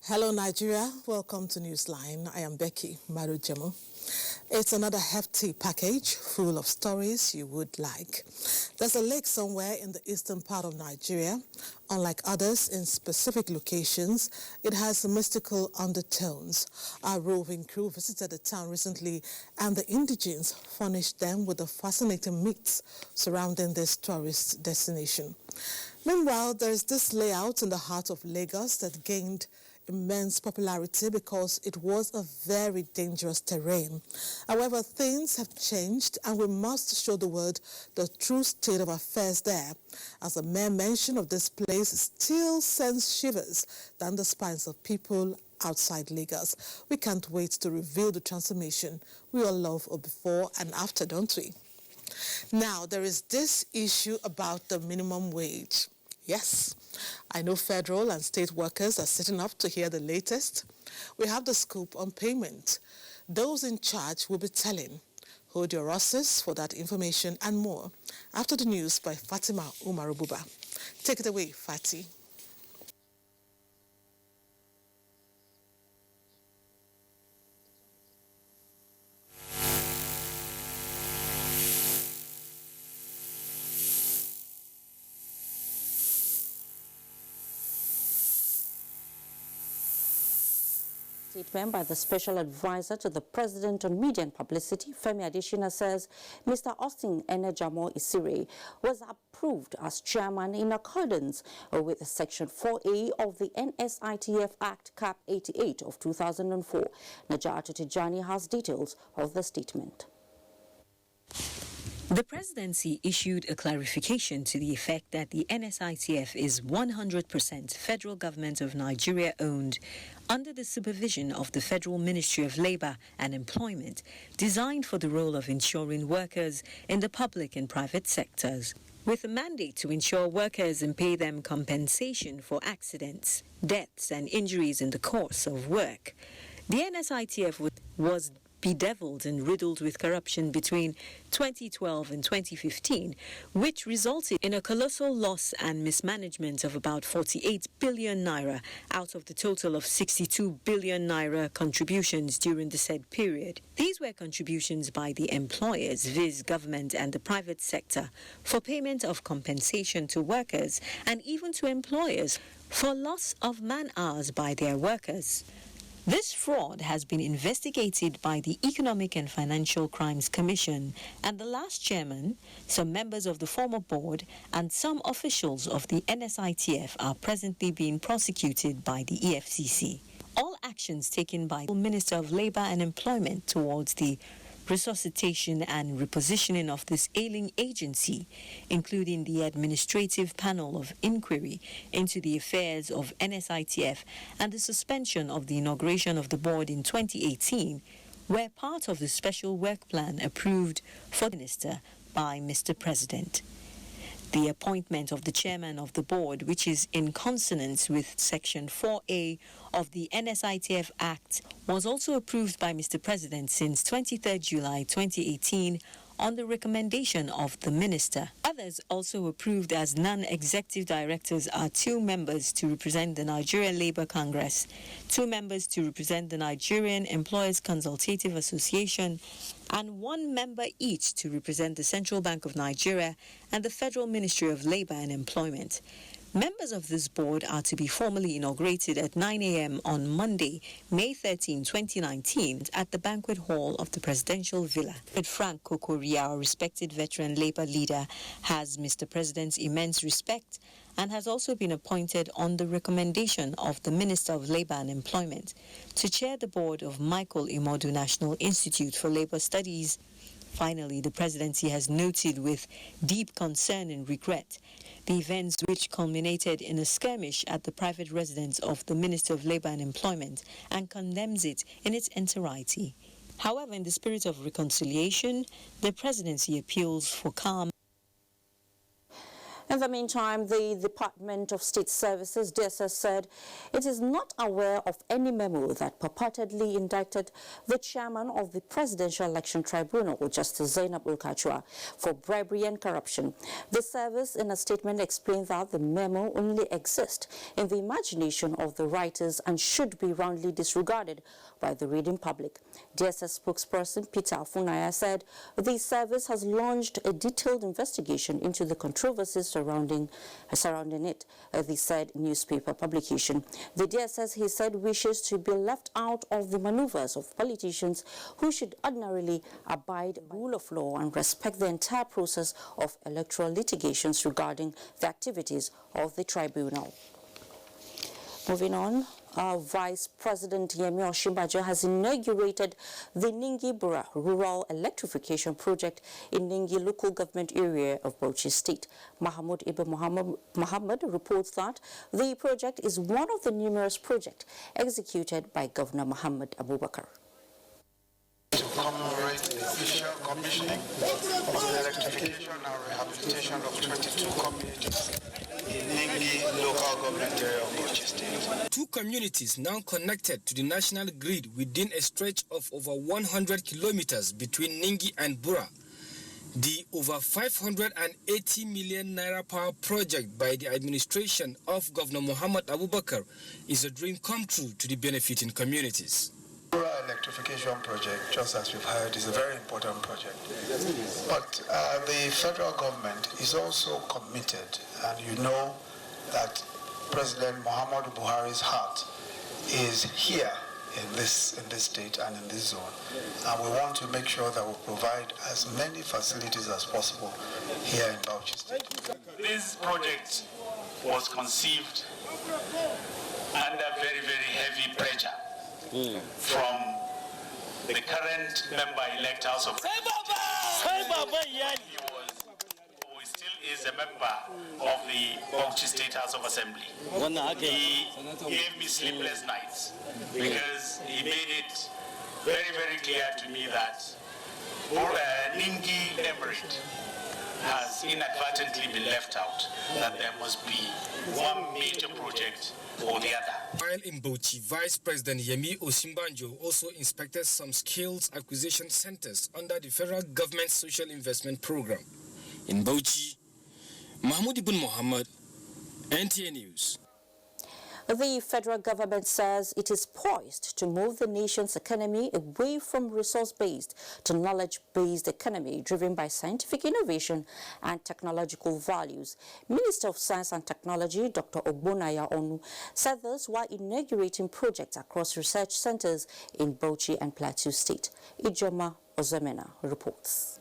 Hello Nigeria, welcome to Newsline. I am Becky Marujemo. It's another hefty package full of stories you would like. There's a lake somewhere in the eastern part of Nigeria. Unlike others in specific locations, it has mystical undertones. Our roving crew visited the town recently and the indigenes furnished them with the fascinating myths surrounding this tourist destination. Meanwhile, there's this layout in the heart of Lagos that gained immense popularity because it was a very dangerous terrain. However, things have changed and we must show the world the true state of affairs there, as the mere mention of this place still sends shivers down the spines of people outside Lagos. We can't wait to reveal the transformation we all love before and after, don't we? Now, there is this issue about the minimum wage. Yes, I know federal and state workers are sitting up to hear the latest. We have the scoop on payment. Those in charge will be telling. Hold your horses for that information and more after the news by Fatima Umarububa. Take it away, Fati. Statement by the special advisor to the president on media and publicity, Femi Adesina, says Mr. Austin Enejamo Isire was approved as chairman in accordance with Section 4A of the NSITF Act Cap 88 of 2004. Najatu Tijani has details of the statement. The presidency issued a clarification to the effect that the NSITF is 100% federal government of Nigeria owned under the supervision of the Federal Ministry of Labour and Employment, designed for the role of ensuring workers in the public and private sectors, with a mandate to ensure workers and pay them compensation for accidents, deaths and injuries in the course of work. The NSITF was bedeviled and riddled with corruption between 2012 and 2015, which resulted in a colossal loss and mismanagement of about 48 billion naira out of the total of 62 billion naira contributions during the said period. These were contributions by the employers, viz. Government and the private sector, for payment of compensation to workers and even to employers for loss of man-hours by their workers. This fraud has been investigated by the Economic and Financial Crimes Commission, and the last chairman, some members of the former board, and some officials of the NSITF are presently being prosecuted by the EFCC. All actions taken by the Minister of Labour and Employment towards the resuscitation and repositioning of this ailing agency, including the administrative panel of inquiry into the affairs of NSITF and the suspension of the inauguration of the board in 2018, were part of the special work plan approved for the minister by Mr. President. The appointment of the chairman of the board, which is in consonance with Section 4A of the NSITF Act, was also approved by Mr. President since 23 July 2018 on the recommendation of the minister. Others also approved as non-executive directors are 2 members to represent the Nigerian Labour Congress, 2 members to represent the Nigerian Employers Consultative Association, and 1 member each to represent the Central Bank of Nigeria and the Federal Ministry of Labour and Employment. Members of this board are to be formally inaugurated at 9 a.m. on Monday, May 13, 2019, at the banquet hall of the Presidential Villa. Frank Kokoria, our respected veteran Labour leader, has Mr. President's immense respect and has also been appointed on the recommendation of the Minister of Labour and Employment to chair the board of Michael Imodu National Institute for Labour Studies. Finally, the presidency has noted with deep concern and regret the events which culminated in a skirmish at the private residence of the Minister of Labour and Employment and condemns it in its entirety. However, in the spirit of reconciliation, the presidency appeals for calm. In the meantime, the Department of State Services, DSS, said it is not aware of any memo that purportedly indicted the chairman of the Presidential Election Tribunal, Justice Zainab Ulkachua, for bribery and corruption. The service, in a statement, explained that the memo only exists in the imagination of the writers and should be roundly disregarded by the reading public. DSS spokesperson Peter Afunaya said the service has launched a detailed investigation into the controversies surrounding it, the said newspaper publication. The DSS, he said, wishes to be left out of the maneuvers of politicians who should ordinarily abide by the rule of law and respect the entire process of electoral litigations regarding the activities of the tribunal. Moving on. Vice President Yemi Osinbajo has inaugurated the Ningi-Bura Rural Electrification Project in Ningi local government area of Bauchi State. Mahmoud Ibn Muhammad reports that the project is one of the numerous projects executed by Governor Muhammad Abubakar. To commemorate the official commissioning of the electrification and rehabilitation of 22 communities in Ningi local government area of Bauchi State. 2 communities now connected to the national grid within a stretch of over 100 kilometers between Ningi and Bura. The over 580 million naira power project by the administration of Governor Muhammad Abubakar is a dream come true to the benefiting communities. Rural electrification project, just as we've heard, is a very important project. But the federal government is also committed, and you know that President Muhammadu Buhari's heart is here in this state and in this zone. And we want to make sure that we provide as many facilities as possible here in Bauchi State. This project was conceived under very, very heavy pressure from the current member-elect House of Representatives. He still is a member of the Bauchi State House of Assembly. He gave me sleepless nights because he made it very, very clear to me that Ningi Emirate has inadvertently been left out, that there must be one major project or the other. While in Bauchi, Vice President Yemi Osinbajo also inspected some skills acquisition centers under the federal government social investment program. In Bauchi, Mahmoud Ibn Muhammad, NTA News. The federal government says it is poised to move the nation's economy away from resource-based to knowledge-based economy driven by scientific innovation and technological values. Minister of Science and Technology, Dr. Ogbonna said this while inaugurating projects across research centers in Bauchi and Plateau State. Ugboma reports.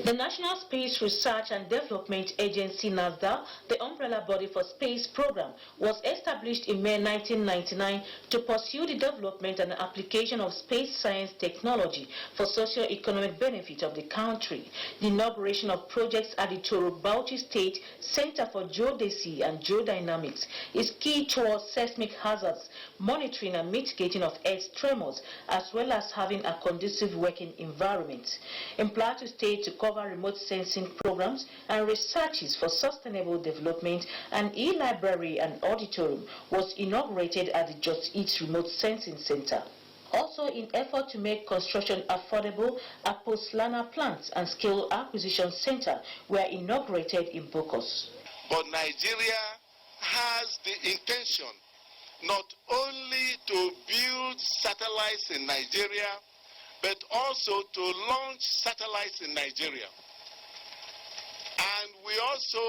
The National Space Research and Development Agency, NASDA, the umbrella body for space program, was established in May 1999 to pursue the development and application of space science technology for socio-economic benefit of the country. The inauguration of projects at the Bauchi State Center for Geodesy and Geodynamics is key towards seismic hazards, monitoring and mitigating of earth tremors, as well as having a conducive working environment. In Plateau State, to cover remote sensing programs and researches for sustainable development, an e-library and auditorium was inaugurated at the Just Eat Remote Sensing Center. Also, in effort to make construction affordable, a post-learner plant and skill acquisition center were inaugurated in Bokos. But Nigeria has the intention not only to build satellites in Nigeria, but also to launch satellites in Nigeria. And we also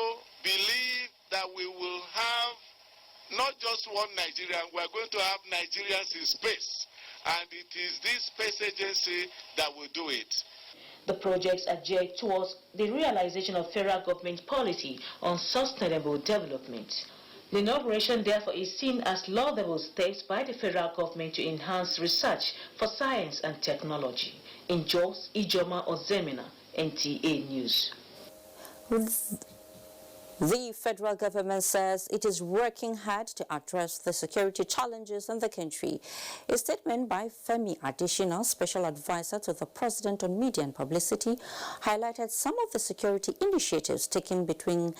believe that we will have not just one Nigerian, we are going to have Nigerians in space. And it is this space agency that will do it. The projects are geared towards the realization of federal government policy on sustainable development. The inauguration, therefore, is seen as laudable steps by the federal government to enhance research for science and technology. In Jos, Ugboma, NTA News. The federal government says it is working hard to address the security challenges in the country. A statement by Femi Adesina, Special Advisor to the President on Media and Publicity, highlighted some of the security initiatives taken between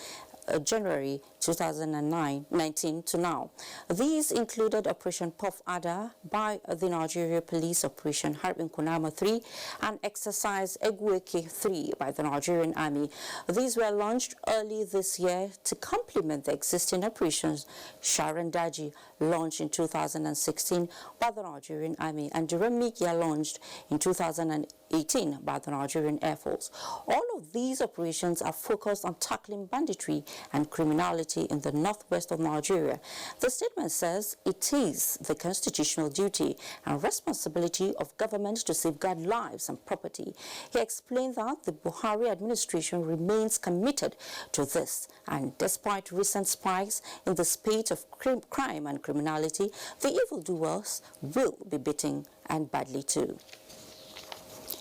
January 2019 to now. These included Operation Puff Adder by the Nigeria Police, Operation Harbin Kunama 3, and Exercise Egweke 3 by the Nigerian Army. These were launched early this year to complement the existing operations Sharon Daji, launched in 2016 by the Nigerian Army, and Jeremikia, launched in 2018 by the Nigerian Air Force. All of these operations are focused on tackling banditry and criminality in the northwest of Nigeria. The statement says it is the constitutional duty and responsibility of government to safeguard lives and property. He explained that the Buhari administration remains committed to this, and despite recent spikes in the spate of crime and criminality, the evildoers will be beaten, and badly too.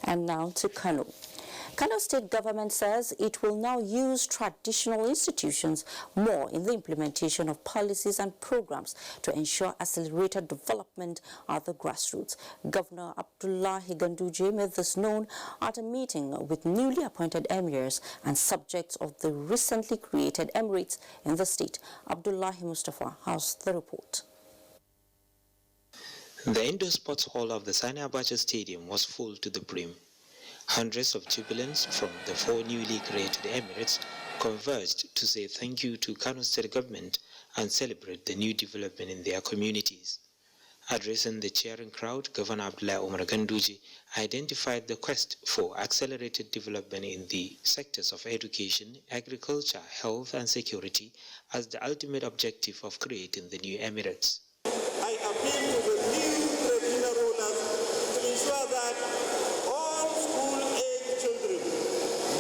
And now to Kano. Kano State government says it will now use traditional institutions more in the implementation of policies and programs to ensure accelerated development at the grassroots. Governor Abdullahi Ganduje made this known at a meeting with newly appointed emirs and subjects of the recently created emirates in the state. Abdullahi Mustafa has the report. The indoor sports hall of the Sani Abacha Stadium was full to the brim. Hundreds of jubilants from the 4 newly created emirates converged to say thank you to Kano State government and celebrate the new development in their communities. Addressing the cheering crowd, Governor Abdullahi Umar Ganduje identified the quest for accelerated development in the sectors of education, agriculture, health and security as the ultimate objective of creating the new emirates. I appeal to the new tribunal rulers to ensure that all school-age children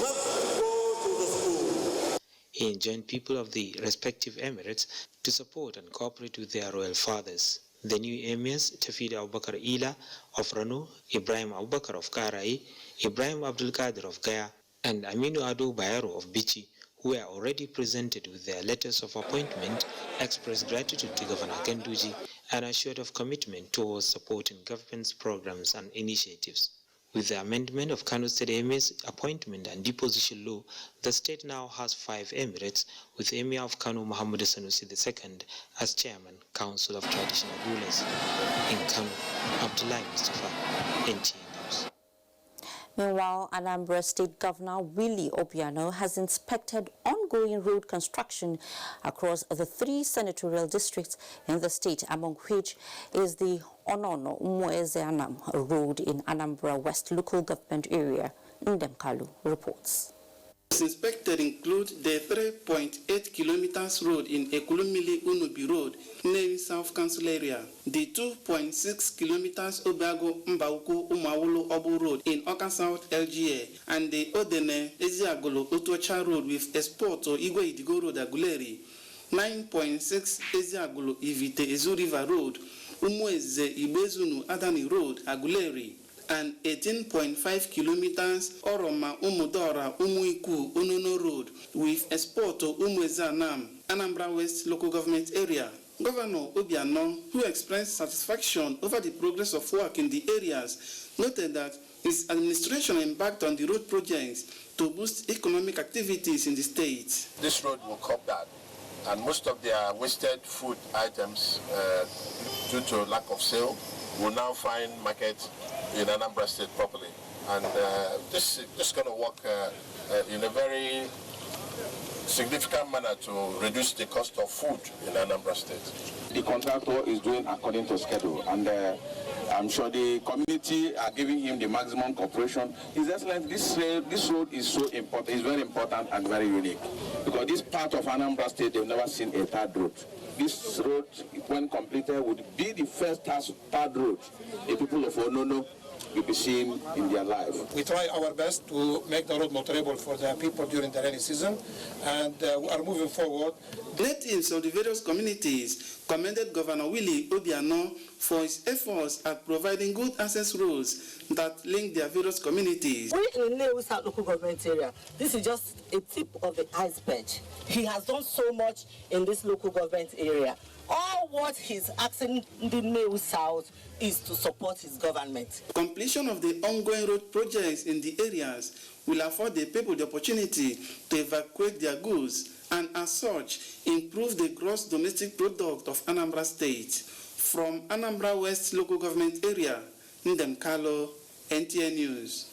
must go to the school. He enjoined people of the respective emirates to support and cooperate with their royal fathers. The new emirs, Tafid Abubakar Ila of Rano, Ibrahim Abubakar of Karai, Ibrahim Abdul Qadir of Gaya, and Aminu Ado Bayero of Bichi, who were already presented with their letters of appointment, expressed gratitude to Governor Ganduje and assured of commitment towards supporting government's programs and initiatives. With the amendment of Kano State Emir's appointment and deposition law, the state now has 5 emirates, with Emir of Kano Muhammad Sanusi II as Chairman, Council of Traditional Rulers. In Kano, Abdullahi Mustafa, NTA News. Meanwhile, Anambra State Governor Willie Obiano has inspected ongoing road construction across the 3 senatorial districts in the state, among which is the Onono Umuezeanam Road in Anambra West local government area. Ndemkalu reports. Inspected include the 3.8 kilometers road in Ekulumili Unubi Road, Newi South Council area, the 2.6 kilometers Obago Mbauku Umawulu Obu Road in Oka South LGA, and the Odene Eziagolo Otocha Road with Esporto Igwe Idigo Road Aguleri, 9.6 Eziagolo Ivite Ezu River Road, Umueze Ibezunu Adani Road Aguleri, and 18.5 kilometers Oroma Umudora Umuiku Unono Road with Esporto Umuezanam, Anambra West local government area. Governor Obiano, who expressed satisfaction over the progress of work in the areas, noted that his administration embarked on the road projects to boost economic activities in the state. This road will curb that, and most of their wasted food items due to lack of sale will now find market in Anambra State properly. And this is going to work in a very significant manner to reduce the cost of food in Anambra State. The contractor is doing according to schedule, and I'm sure the community are giving him the maximum cooperation. His Excellency, this road is so important, it's very important and very unique, because this part of Anambra State, they've never seen a third road. This road, when completed, would be the first third road the people of Onono will be seeing in their life. We try our best to make the road motorable for the people during the rainy season, and we are moving forward. Natives of the various communities commended Governor Willie Obiano for his efforts at providing good access roads that link their various communities. We in News local government area, this is just a tip of the iceberg. He has done so much in this local government area. All what he's asking the News South is to support his government. Completion of the ongoing road projects in the areas will afford the people the opportunity to evacuate their goods and as such improve the gross domestic product of Anambra State. From Anambra West Local Government Area, Ndem Kalo, NTN News.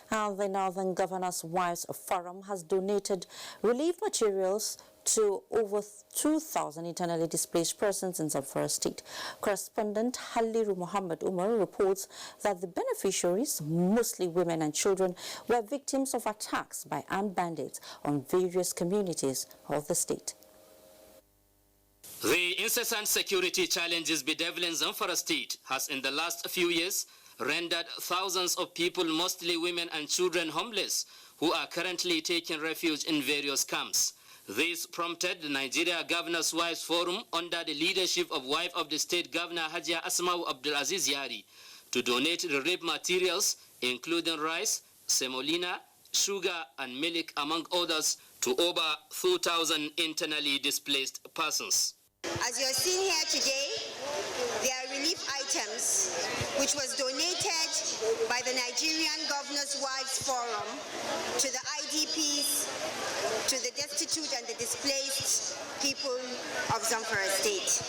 The Northern Governors' Wives Forum has donated relief materials to over 2,000 internally displaced persons in Zamfara State. Correspondent Haliru Muhammad Umar reports that the beneficiaries, mostly women and children, were victims of attacks by armed bandits on various communities of the state. The incessant security challenges bedeviling Zamfara State has in the last few years rendered thousands of people, mostly women and children, homeless, who are currently taking refuge in various camps. This prompted the Nigeria Governors' Wives Forum, under the leadership of wife of the state governor Hajia Asmau Abdulaziz Yari, to donate relief materials including rice, semolina, sugar and milk, among others, to over 2,000 internally displaced persons. As you're seeing here today, there are relief items which was donated by the Nigerian Governors' Wives Forum to the IDPs, to the destitute and the displaced people of Zamfara State.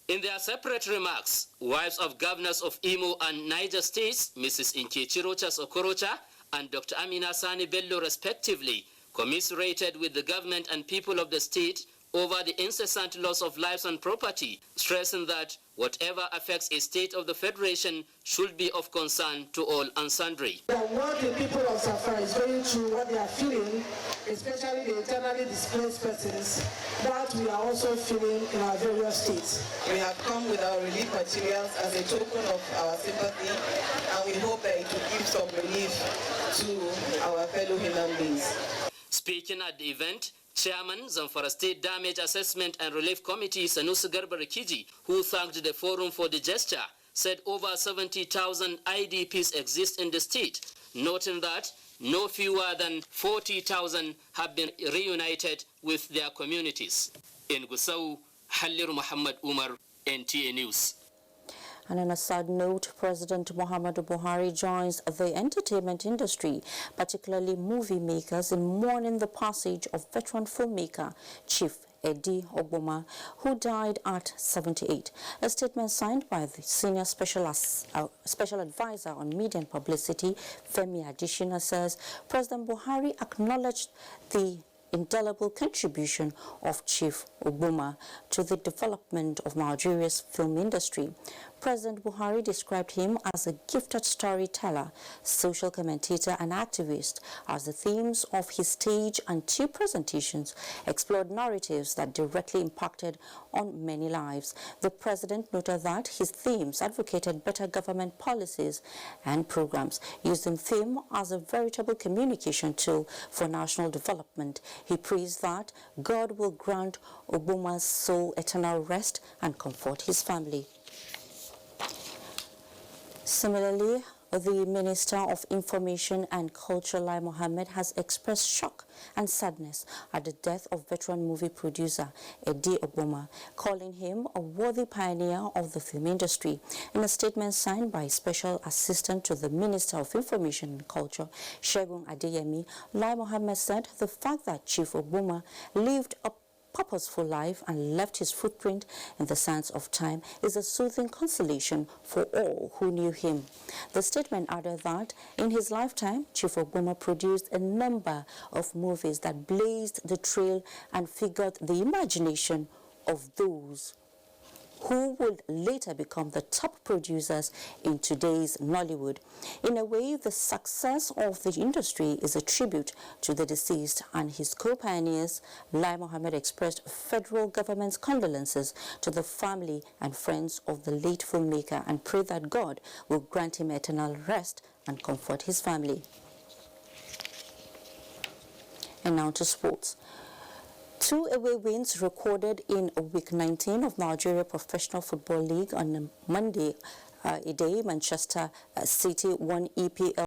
In their separate remarks, wives of governors of Imo and Niger states, Mrs. Inkechi Rochas Okorocha and Dr. Amina Sani Bello respectively, commiserated with the government and people of the state over the incessant loss of lives and property, stressing that whatever affects a state of the Federation should be of concern to all and sundry. What the people of Zamfara is going through, what they are feeling, especially the internally displaced persons, that we are also feeling in our various states. We have come with our relief materials as a token of our sympathy, and we hope that it will give some relief to our fellow human beings. Speaking at the event, Chairman, Zamfara State Damage Assessment and Relief Committee, Sanusi Garba Rikiji, who thanked the forum for the gesture, said over 70,000 IDPs exist in the state, noting that no fewer than 40,000 have been reunited with their communities. In Gusau, Halir Muhammad Umar, NTA News. And on a sad note, President Muhammadu Buhari joins the entertainment industry, particularly movie makers, in mourning the passage of veteran filmmaker Chief Eddi Ugboma, who died at 78. A statement signed by the senior special advisor on media and publicity, Femi Adesina, says President Buhari acknowledged the indelible contribution of Chief Ugboma to the development of Nigeria's film industry. President Buhari described him as a gifted storyteller, social commentator and activist, as the themes of his stage and TV presentations explored narratives that directly impacted on many lives. The president noted that his themes advocated better government policies and programs, using film as a veritable communication tool for national development. He prays that God will grant Ugboma's soul eternal rest and comfort his family. Similarly, the Minister of Information and Culture, Lai Mohammed, has expressed shock and sadness at the death of veteran movie producer Eddi Ugboma, calling him a worthy pioneer of the film industry. In a statement signed by Special Assistant to the Minister of Information and Culture, Segun Adeyemi, Lai Mohammed said the fact that Chief Ugboma lived a purposeful life and left his footprint in the sands of time is a soothing consolation for all who knew him. The statement added that in his lifetime, Chief Ugboma produced a number of movies that blazed the trail and figured the imagination of those who would later become the top producers in today's Nollywood. In a way, the success of the industry is a tribute to the deceased and his co-pioneers. Lai Mohammed expressed federal government's condolences to the family and friends of the late filmmaker and prayed that God will grant him eternal rest and comfort his family. And now to sports. 2 away wins recorded in week 19 of Nigeria Professional Football League on Monday. Manchester City won EPL